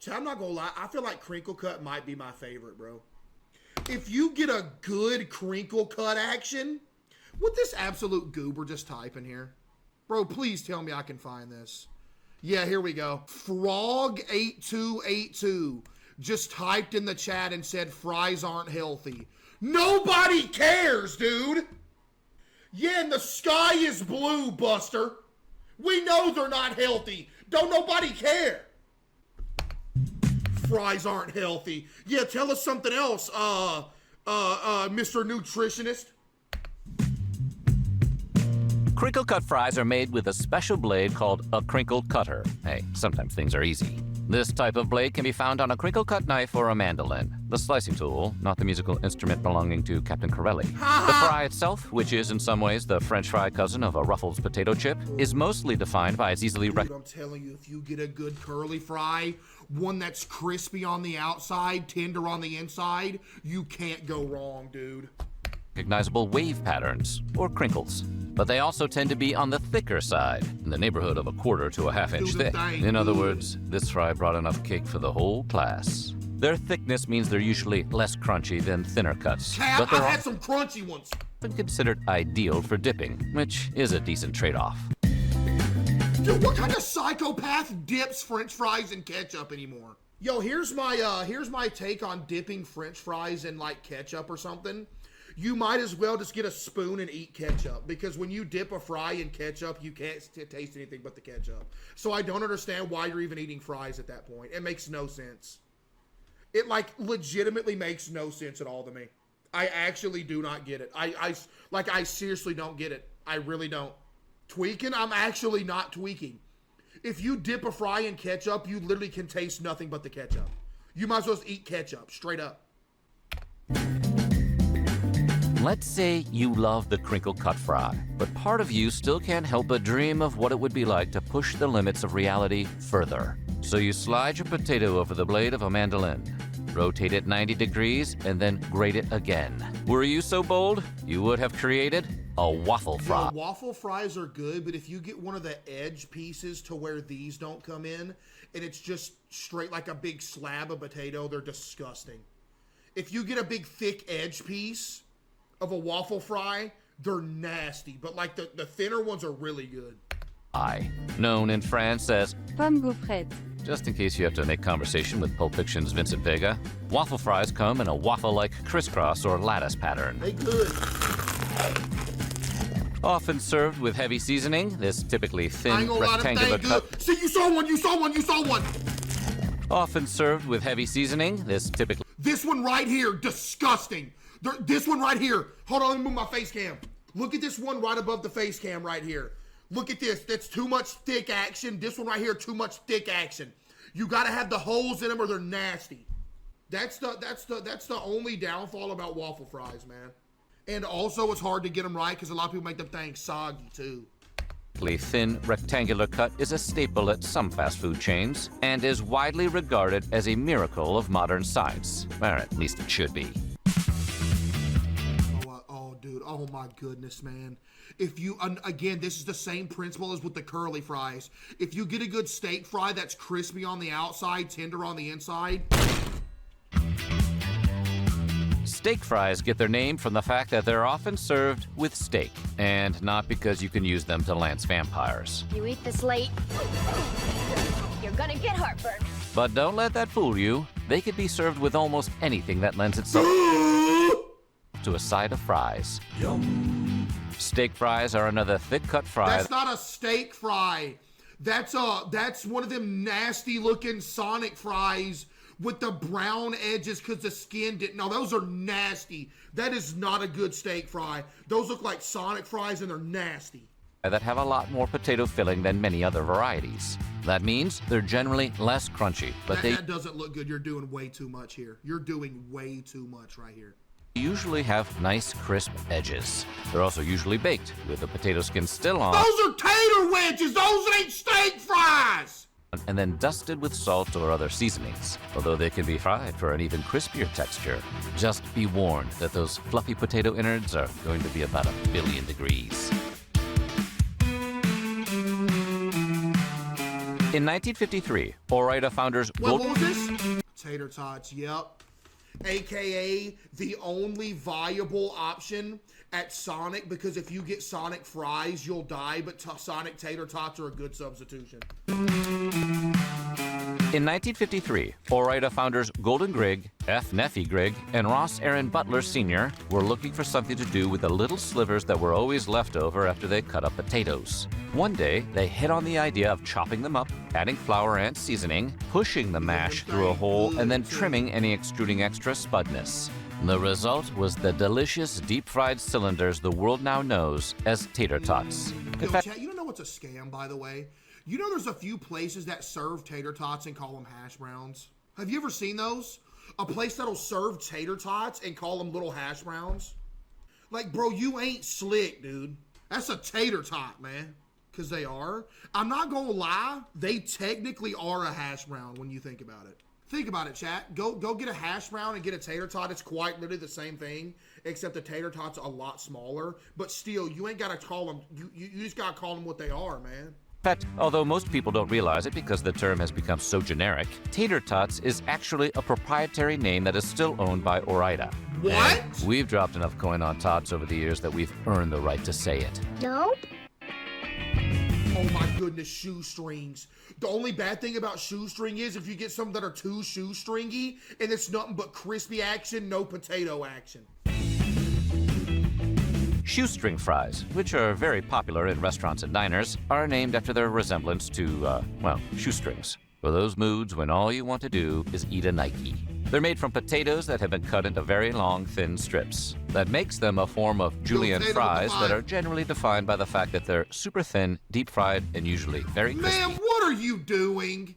See, I'm not gonna lie. I feel like crinkle cut might be my favorite, bro. If you get a good crinkle cut action, what this absolute goober just type in here? Bro, please tell me I can find this. Yeah, here we go. Frog8282 just typed in the chat and said fries aren't healthy. Nobody cares, dude. Yeah, and the sky is blue, Buster. We know they're not healthy. Don't nobody care. Fries aren't healthy. Yeah, tell us something else, Mr. Nutritionist. Crinkle cut fries are made with a special blade called a crinkle cutter. Hey, sometimes things are easy. This type of blade can be found on a crinkle cut knife or a mandolin, the slicing tool, not the musical instrument belonging to Captain Corelli. The fry itself, which is in some ways the French fry cousin of a Ruffles potato chip, is mostly defined by its easily Dude, I'm telling you, if you get a good curly fry, one that's crispy on the outside, tender on the inside, you can't go wrong, dude. recognizable wave patterns, or crinkles. But they also tend to be on the thicker side, in the neighborhood of a quarter to a half-inch thick. In other words, this fry brought enough cake for the whole class. Their thickness means they're usually less crunchy than thinner cuts. Cap, I've had some crunchy ones. But considered ideal for dipping, which is a decent trade-off. Dude, what kind of psychopath dips French fries in ketchup anymore? Yo, here's my take on dipping French fries in like ketchup or something. You might as well just get a spoon and eat ketchup, because when you dip a fry in ketchup, you can't taste anything but the ketchup. So I don't understand why you're even eating fries at that point. It makes no sense. It like legitimately makes no sense at all to me. I actually do not get it. I seriously don't get it. I really don't. Tweaking? I'm actually not tweaking. If you dip a fry in ketchup, you literally can taste nothing but the ketchup. You might as well just eat ketchup, straight up. Let's say you love the crinkle cut fry, but part of you still can't help but dream of what it would be like to push the limits of reality further. So you slide your potato over the blade of a mandolin, rotate it 90 degrees, and then grate it again. Were you so bold, you would have created a waffle fry. Yeah, waffle fries are good, but if you get one of the edge pieces to where these don't come in, and it's just straight like a big slab of potato, they're disgusting. If you get a big thick edge piece of a waffle fry, they're nasty, but like the thinner ones are really good. Known in France as pomme gaufrette. Just in case you have to make conversation with Pulp Fiction's Vincent Vega, waffle fries come in a waffle-like crisscross or lattice pattern. They good. Often served with heavy seasoning, this typically thin rectangular cut. See, you saw one. Often served with heavy seasoning, this typically. This one right here, disgusting. This one right here. Hold on, let me move my face cam. Look at this one right above the face cam right here. Look at this. That's too much thick action. This one right here, too much thick action. You gotta have the holes in them or they're nasty. That's the only downfall about waffle fries, man. And also, it's hard to get them right because a lot of people make them things soggy too. Thin rectangular cut is a staple at some fast food chains and is widely regarded as a miracle of modern science, or at least it should be. Dude, oh my goodness, man. If you, again, this is the same principle as with the curly fries. If you get a good steak fry that's crispy on the outside, tender on the inside. Steak fries get their name from the fact that they're often served with steak, and not because you can use them to lance vampires. You eat this late, you're gonna get heartburn. But don't let that fool you. They could be served with almost anything that lends itself to a side of fries. Yum. Steak fries are another thick-cut fry. That's not a steak fry. That's one of them nasty-looking Sonic fries with the brown edges because the skin didn't. No, those are nasty. That is not a good steak fry. Those look like Sonic fries and they're nasty. That have a lot more potato filling than many other varieties. That means they're generally less crunchy, but that doesn't look good. You're doing way too much here. You're doing way too much right here. Usually have nice crisp edges. They're also usually baked with the potato skin still on. Those are tater wedges! Those ain't steak fries! And then dusted with salt or other seasonings, although they can be fried for an even crispier texture. Just be warned that those fluffy potato innards are going to be about 1 billion degrees. In 1953, Ore-Ida founders Wait, what was this? Tater tots, yep. AKA the only viable option at Sonic, because if you get Sonic fries, you'll die, but Sonic tater tots are a good substitution. In 1953, Ore-Ida founders Golden Grigg, F. Neffy Grigg, and Ross Aaron Butler Sr. were looking for something to do with the little slivers that were always left over after they cut up potatoes. One day, they hit on the idea of chopping them up, adding flour and seasoning, pushing the mash through a hole, and then trimming any extruding extra spudness. The result was the delicious deep-fried cylinders the world now knows as tater tots. Yo, chat, you don't know what's a scam, by the way? You know there's a few places that serve tater tots and call them hash browns? Have you ever seen those? A place that'll serve tater tots and call them little hash browns? Like, bro, you ain't slick, dude. That's a tater tot, man. Because they are. I'm not gonna lie, they technically are a hash brown when you think about it. Think about it, chat. Go get a hash brown and get a tater tot. It's quite literally the same thing, except the tater tot's a lot smaller. But still, you ain't gotta call them, you just gotta call them what they are, man. In fact, although most people don't realize it because the term has become so generic, tater tots is actually a proprietary name that is still owned by Ore-Ida. What? And we've dropped enough coin on tots over the years that we've earned the right to say it. Nope. Oh my goodness, shoestrings. The only bad thing about shoestring is if you get some that are too shoestringy and it's nothing but crispy action, no potato action. Shoestring fries, which are very popular in restaurants and diners, are named after their resemblance to, well, shoestrings. For those moods when all you want to do is eat a Nike. They're made from potatoes that have been cut into very long, thin strips. That makes them a form of julienne fries that are generally defined by the fact that they're super thin, deep-fried, and usually very crispy. Man, what are you doing?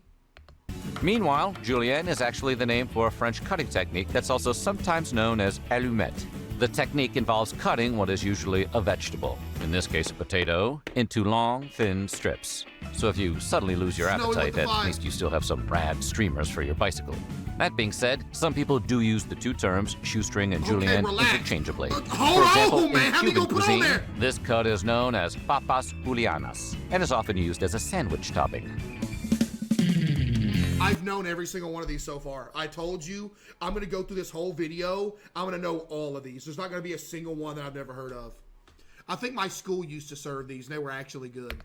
Meanwhile, julienne is actually the name for a French cutting technique that's also sometimes known as allumette. The technique involves cutting what is usually a vegetable, in this case a potato, into long, thin strips. So if you suddenly lose your appetite, at least you still have some rad streamers for your bicycle. That being said, some people do use the two terms, shoestring and julienne, interchangeably. For example, in Cuban cuisine, this cut is known as papas julianas and is often used as a sandwich topping. I've known every single one of these so far. I told you, I'm going to go through this whole video. I'm going to know all of these. There's not going to be a single one that I've never heard of. I think my school used to serve these, and they were actually good.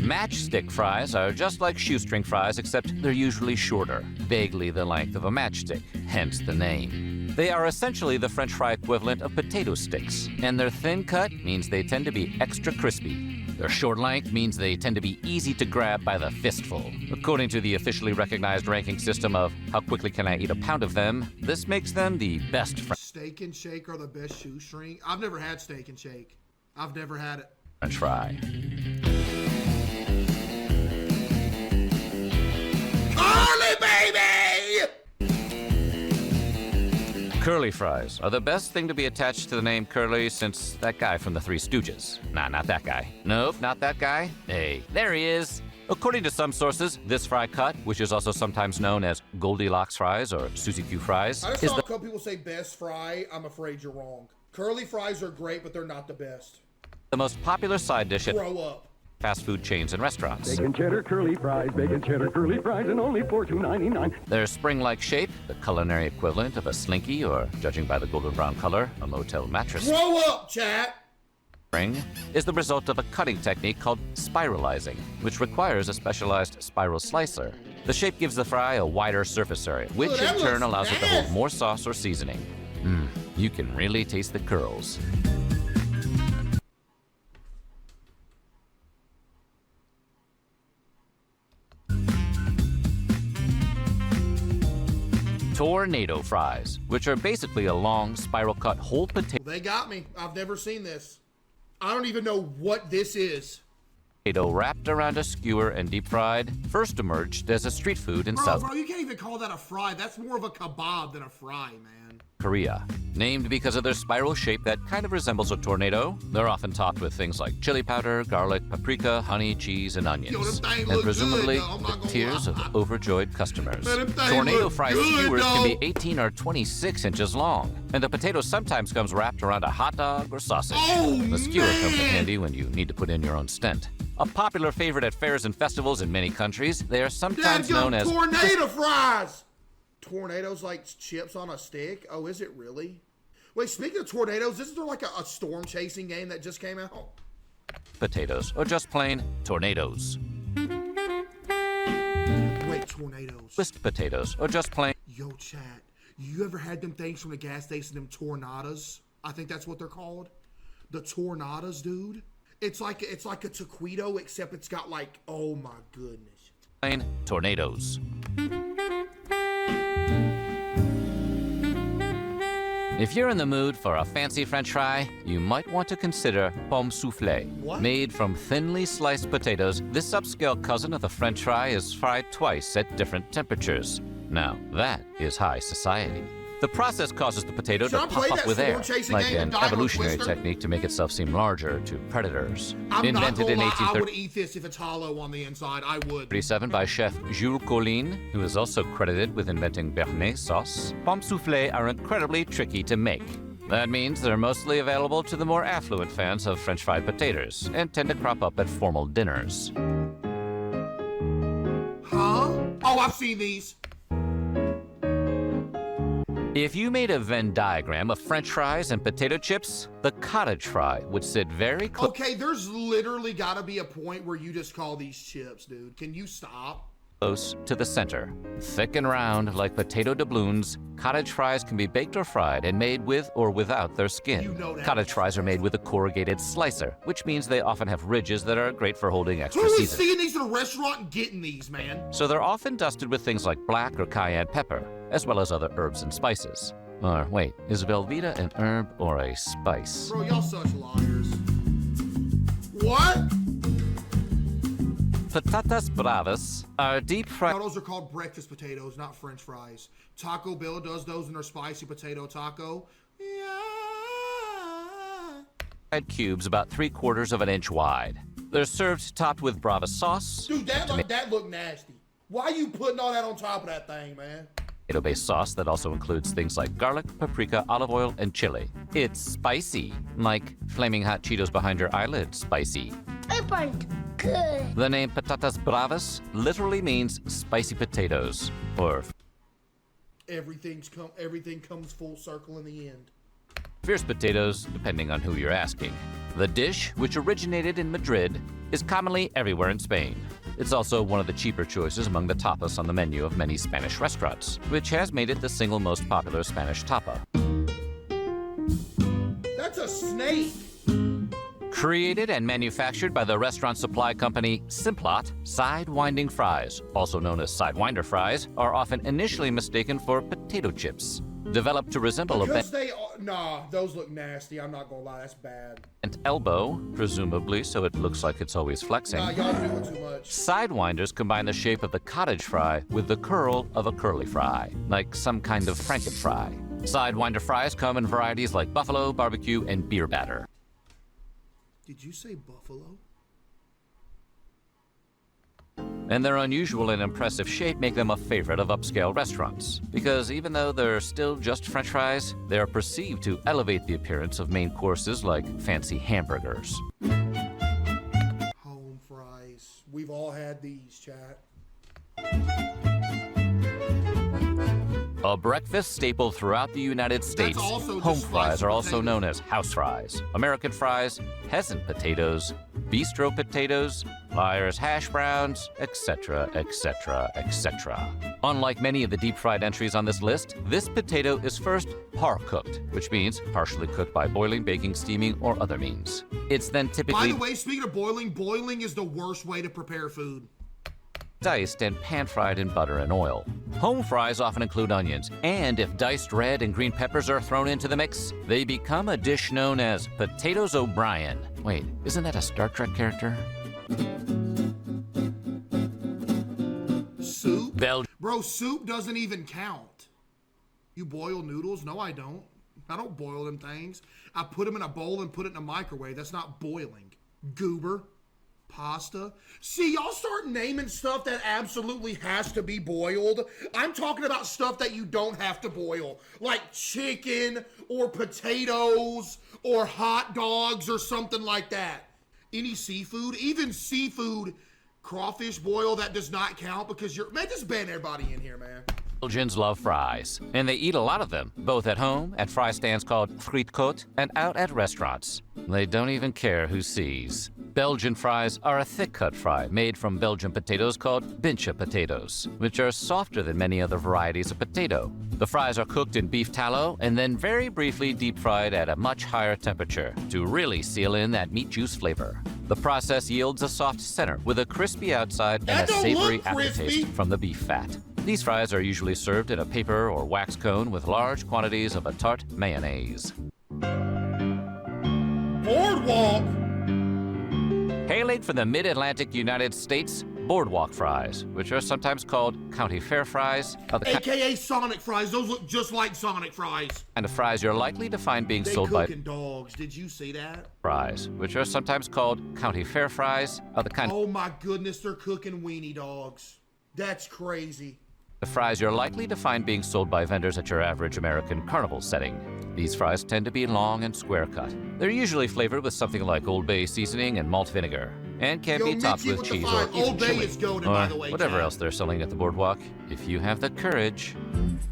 Matchstick fries are just like shoestring fries, except they're usually shorter, vaguely the length of a matchstick, hence the name. They are essentially the French fry equivalent of potato sticks, and their thin cut means they tend to be extra crispy. Their short length means they tend to be easy to grab by the fistful. According to the officially recognized ranking system of how quickly can I eat a pound of them, this makes them the best Steak and Shake are the best shoestring. I've never had Steak and Shake. I've never had it. French fry. Curly, baby! Curly fries are the best thing to be attached to the name Curly since that guy from the Three Stooges. Nah, not that guy. Nope, not that guy. Hey, there he is. According to some sources, this fry cut, which is also sometimes known as Goldilocks fries or Suzy Q fries, I just saw a couple people say best fry. I'm afraid you're wrong. Curly fries are great, but they're not the best. The most popular side dish at Grow up. fast food chains and restaurants. Bacon cheddar curly fries, and only $4.299. Their spring-like shape, the culinary equivalent of a slinky or, judging by the golden brown color, a motel mattress. Grow up, chat! Spring is the result of a cutting technique called spiralizing, which requires a specialized spiral slicer. The shape gives the fry a wider surface area, which in turn allows it to hold more sauce or seasoning. You can really taste the curls. Tornado fries, which are basically a long, spiral-cut whole potato. They got me. I've never seen this. I don't even know what this is. Potato wrapped around a skewer and deep fried, first emerged as a street food in South Bro, you can't even call that a fry. That's more of a kebab than a fry, man. Korea. Named because of their spiral shape that kind of resembles a tornado, they're often topped with things like chili powder, garlic, paprika, honey, cheese, and onions. Yo, them things And look presumably, good, though. I'm not the gonna tears lie. of overjoyed customers. Man, them things Tornado look fry good, skewers can be though. 18 or 26 inches long, and the potato sometimes comes wrapped around a hot dog or sausage. Oh, the skewer comes in man. handy when you need to put in your own stent. A popular favorite at fairs and festivals in many countries, they are sometimes known as tornado fries. Tornadoes like chips on a stick? Oh, is it really? Wait, speaking of tornadoes, isn't there like a storm chasing game that just came out? potatoes, or just plain tornadoes. Wait, tornadoes. Twist potatoes, or just plain. Yo, chat, you ever had them things from the gas station, them tornadoes? I think that's what they're called. The tornadoes, dude. It's like a taquito, except it's got like, oh my goodness. Plain tornadoes. If you're in the mood for a fancy French fry, you might want to consider pomme soufflée. What? Made from thinly sliced potatoes, this upscale cousin of the French fry is fried twice at different temperatures. Now, that is high society. The process causes the potato to pop up with air, like an evolutionary technique to make itself seem larger to predators. I'm not Invented gonna in lie, I would 1837 eat this if it's hollow on the inside. I would. by chef Jules Colline, who is also credited with inventing béarnaise sauce, pomme soufflée are incredibly tricky to make. That means they're mostly available to the more affluent fans of French fried potatoes and tend to crop up at formal dinners. Huh? Oh, I've seen these. If you made a Venn diagram of French fries and potato chips, the cottage fry would sit very close. Okay, there's literally got to be a point where you just call these chips, dude. Can you stop? Close to the center. Thick and round like potato doubloons, cottage fries can be baked or fried and made with or without their skin. You know that. Cottage fries are made with a corrugated slicer, which means they often have ridges that are great for holding extra Who is seasoning. seeing these in a restaurant and getting these, man? So they're often dusted with things like black or cayenne pepper, as well as other herbs and spices. Or wait, is Velveeta an herb or a spice? Bro, y'all such liars. What? Patatas bravas are deep fried. No, those are called breakfast potatoes, not French fries. Taco Bell does those in their spicy potato taco. Yeah. Cubes about 3/4 of an inch wide. They're served topped with brava sauce, Dude, that look nasty. Why you putting all that on top of that thing, man? tomato-based sauce that also includes things like garlic, paprika, olive oil, and chili. It's spicy, like flaming hot Cheetos behind your eyelid spicy. It burned good. The name patatas bravas literally means spicy potatoes, or Everything comes full circle in the end. fierce potatoes, depending on who you're asking. The dish, which originated in Madrid, is commonly everywhere in Spain. It's also one of the cheaper choices among the tapas on the menu of many Spanish restaurants, which has made it the single most popular Spanish tapa. That's a snake. Created and manufactured by the restaurant supply company Simplot, side-winding fries, also known as sidewinder fries, are often initially mistaken for potato chips. Developed to resemble a Because they are, nah, those look nasty. I'm not gonna lie, that's bad. bent elbow, presumably so it looks like it's always flexing. Nah, y'all doing too much. Sidewinders combine the shape of the cottage fry with the curl of a curly fry, like some kind of Franken fry. Sidewinder fries come in varieties like buffalo, barbecue, and beer batter. Did you say buffalo? And their unusual and impressive shape make them a favorite of upscale restaurants. Because even though they're still just French fries, they are perceived to elevate the appearance of main courses like fancy hamburgers. Home fries. We've all had these, chat. A breakfast staple throughout the United States, also home just fries sliced are also potatoes. known as house fries, American fries, peasant potatoes, bistro potatoes, Liar's hash browns, etc., etc., etc. Unlike many of the deep-fried entries on this list, this potato is first par-cooked, which means partially cooked by boiling, baking, steaming, or other means. It's then By typically the way, speaking of boiling is the worst way to prepare food. diced and pan-fried in butter and oil. Home fries often include onions, and if diced red and green peppers are thrown into the mix, they become a dish known as Potatoes O'Brien. Wait, isn't that a Star Trek character? Soup? Bel- Bro, soup doesn't even count. You boil noodles? No, I don't. I don't boil them things. I put them in a bowl and put it in a microwave. That's not boiling. Goober. Pasta. See, y'all start naming stuff that absolutely has to be boiled. I'm talking about stuff that you don't have to boil, like chicken or potatoes or hot dogs or something like that. any seafood, even seafood crawfish boil, that does not count because man, just ban everybody in here, man. Belgians love fries, and they eat a lot of them, both at home, at fry stands called frietkoot, and out at restaurants. They don't even care who sees. Belgian fries are a thick-cut fry made from Belgian potatoes called Binche potatoes, which are softer than many other varieties of potato. The fries are cooked in beef tallow and then very briefly deep-fried at a much higher temperature to really seal in that meat juice flavor. The process yields a soft center with a crispy outside and a savory aftertaste from the beef fat. These fries are usually served in a paper or wax cone with large quantities of a tart mayonnaise. Boardwalk! Hailing from the mid-Atlantic United States, boardwalk fries, which are sometimes called county fair fries, are the AKA Sonic fries. Those look just like Sonic fries. kind of fries you're likely to find being sold by dogs. Did you see that? fries, which are sometimes called county fair fries, are the kind Oh my goodness, they're cooking weenie dogs. That's crazy. of fries you're likely to find being sold by vendors at your average American carnival setting. These fries tend to be long and square cut. They're usually flavored with something like Old Bay seasoning and malt vinegar, and can be topped with cheese or even Old Bay chili, is golden, or by the way, whatever Chad. else they're selling at the boardwalk, if you have the courage.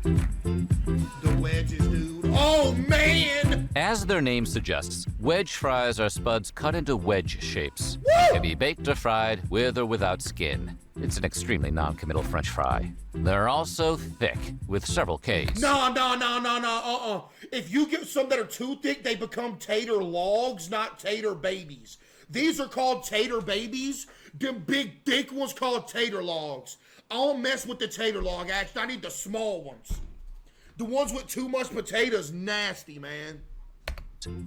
The wedges, dude. Oh man! As their name suggests, wedge fries are spuds cut into wedge shapes. They can be baked or fried with or without skin. It's an extremely non-committal French fry. They're also thick, with several Ks. No. If you get some that are too thick, they become tater logs, not tater babies. These are called tater babies. Them big, thick ones called tater logs. I don't mess with the tater log, actually. I need the small ones. The ones with too much potatoes, nasty, man.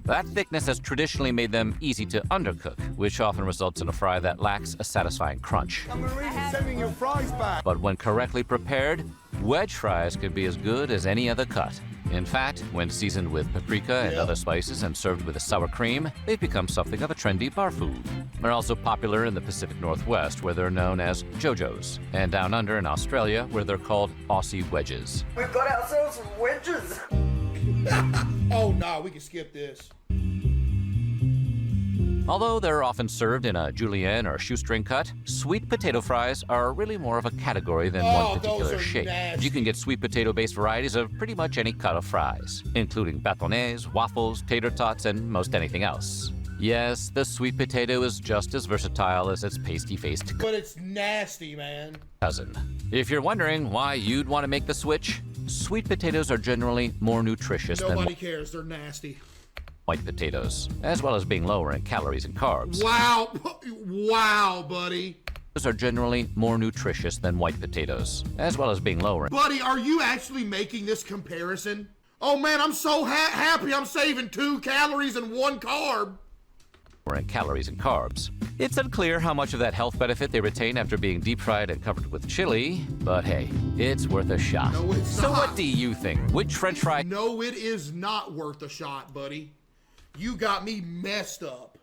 That thickness has traditionally made them easy to undercook, which often results in a fry that lacks a satisfying crunch. I'm sending your fries back. But when correctly prepared, wedge fries can be as good as any other cut. In fact, when seasoned with paprika and other spices and served with a sour cream, they've become something of a trendy bar food. They're also popular in the Pacific Northwest, where they're known as JoJo's, and down under in Australia, where they're called Aussie wedges. We've got ourselves wedges. Oh, no, we can skip this. Although they're often served in a julienne or shoestring cut, sweet potato fries are really more of a category than one particular those are shape. nasty. You can get sweet potato-based varieties of pretty much any cut of fries, including bâtonnets, waffles, tater tots, and most anything else. Yes, the sweet potato is just as versatile as its pasty-faced But it's nasty, man. cousin. If you're wondering why you'd want to make the switch, sweet potatoes are generally more nutritious Nobody than cares. They're nasty. white potatoes, as well as being lower in calories and carbs. Wow. Wow, buddy. Are generally more nutritious than white potatoes, as well as being lower Buddy, are you actually making this comparison? Oh, man, I'm so happy I'm saving 2 calories and 1 carb. in calories and carbs. It's unclear how much of that health benefit they retain after being deep fried and covered with chili, but hey, it's worth a shot. No, it's So not. what do you think? Which French fry No, it is not worth a shot, buddy. You got me messed up.